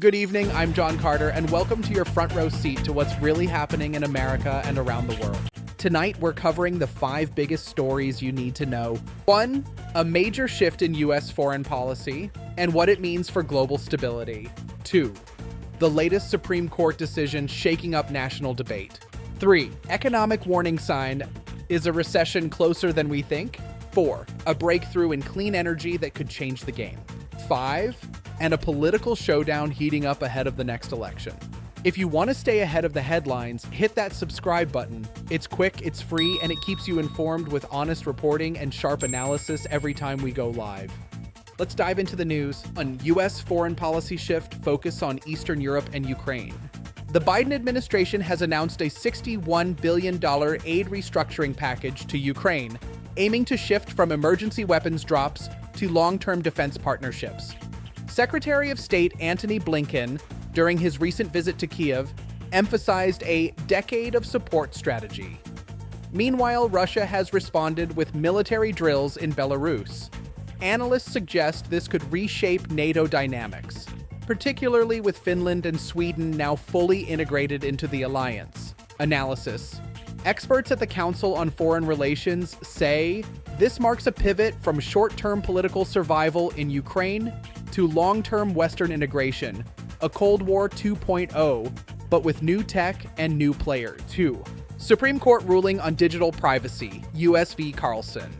Good evening, I'm John Carter, and welcome to your front row seat to what's really happening in America and around the world. Tonight, we're covering the 5 biggest stories you need to know. 1. A major shift in U.S. foreign policy and what it means for global stability. 2. The latest Supreme Court decision shaking up national debate. 3. Economic warning sign. Is a recession closer than we think? 4. A breakthrough in clean energy that could change the game. 5. And a political showdown heating up ahead of the next election. If you want to stay ahead of the headlines, hit that subscribe button. It's quick, it's free, and it keeps you informed with honest reporting and sharp analysis every time we go live. Let's dive into the news. On U.S. foreign policy shift, focus on Eastern Europe and Ukraine. The Biden administration has announced a $61 billion aid restructuring package to Ukraine, aiming to shift from emergency weapons drops to long-term defense partnerships. Secretary of State Antony Blinken, during his recent visit to Kiev, emphasized a decade of support strategy. Meanwhile, Russia has responded with military drills in Belarus. Analysts suggest this could reshape NATO dynamics, particularly with Finland and Sweden now fully integrated into the alliance. Analysis. Experts at the Council on Foreign Relations say this marks a pivot from short-term political survival in Ukraine to long-term Western integration, a Cold War 2.0, but with new tech and new players. 2. Supreme Court ruling on digital privacy, U.S. v. Carlson.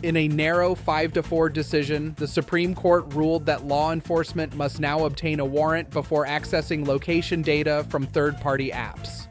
In a narrow 5-4 decision, the Supreme Court ruled that law enforcement must now obtain a warrant before accessing location data from third-party apps.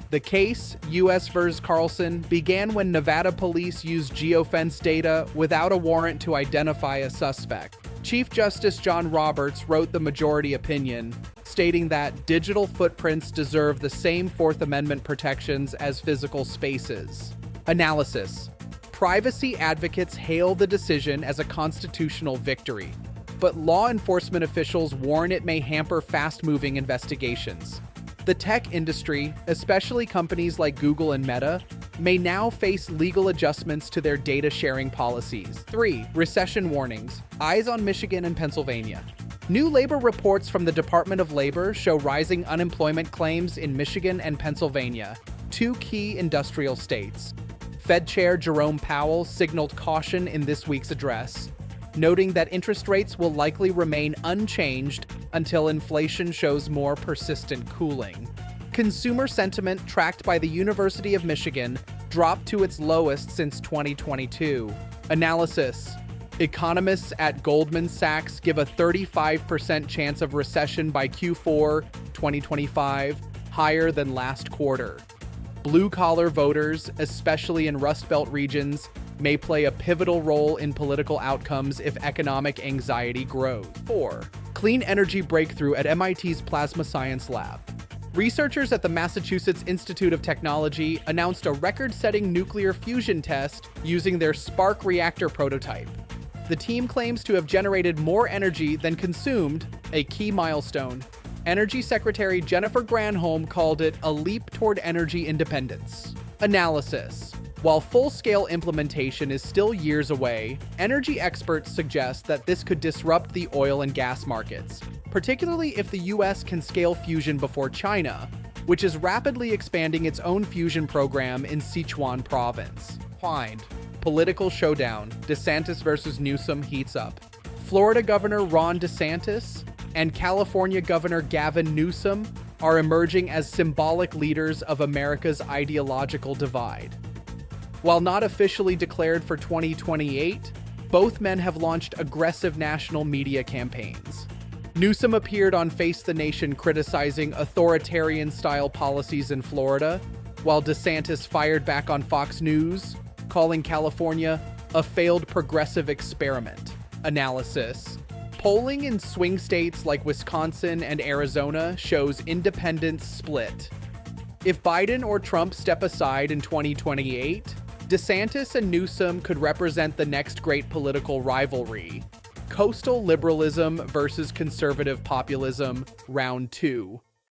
The case, U.S. v. Carlson, began when Nevada police used geofence data without a warrant to identify a suspect. Chief Justice John Roberts wrote the majority opinion, stating that digital footprints deserve the same Fourth Amendment protections as physical spaces. Analysis. Privacy advocates hail the decision as a constitutional victory, but law enforcement officials warn it may hamper fast-moving investigations. The tech industry, especially companies like Google and Meta, may now face legal adjustments to their data sharing policies. 3. Recession warnings. Eyes on Michigan and Pennsylvania. New labor reports from the Department of Labor show rising unemployment claims in Michigan and Pennsylvania, 2 key industrial states. Fed Chair Jerome Powell signaled caution in this week's address, noting that interest rates will likely remain unchanged until inflation shows more persistent cooling. Consumer sentiment tracked by the University of Michigan dropped to its lowest since 2022. Analysis. Economists at Goldman Sachs give a 35% chance of recession by Q4 2025, higher than last quarter. Blue-collar voters, especially in Rust Belt regions, may play a pivotal role in political outcomes if economic anxiety grows. 4. Clean energy breakthrough at MIT's Plasma Science Lab. Researchers at the Massachusetts Institute of Technology announced a record-setting nuclear fusion test using their Spark reactor prototype. The team claims to have generated more energy than consumed, a key milestone. Energy Secretary Jennifer Granholm called it a leap toward energy independence. Analysis. While full-scale implementation is still years away, energy experts suggest that this could disrupt the oil and gas markets, particularly if the U.S. can scale fusion before China, which is rapidly expanding its own fusion program in Sichuan province. Find. Political showdown. DeSantis versus Newsom heats up. Florida Governor Ron DeSantis and California Governor Gavin Newsom are emerging as symbolic leaders of America's ideological divide. While not officially declared for 2028, both men have launched aggressive national media campaigns. Newsom appeared on Face the Nation criticizing authoritarian-style policies in Florida, while DeSantis fired back on Fox News, calling California a failed progressive experiment. Analysis. Polling in swing states like Wisconsin and Arizona shows independents split. If Biden or Trump step aside in 2028, DeSantis and Newsom could represent the next great political rivalry. Coastal liberalism versus conservative populism, round 2.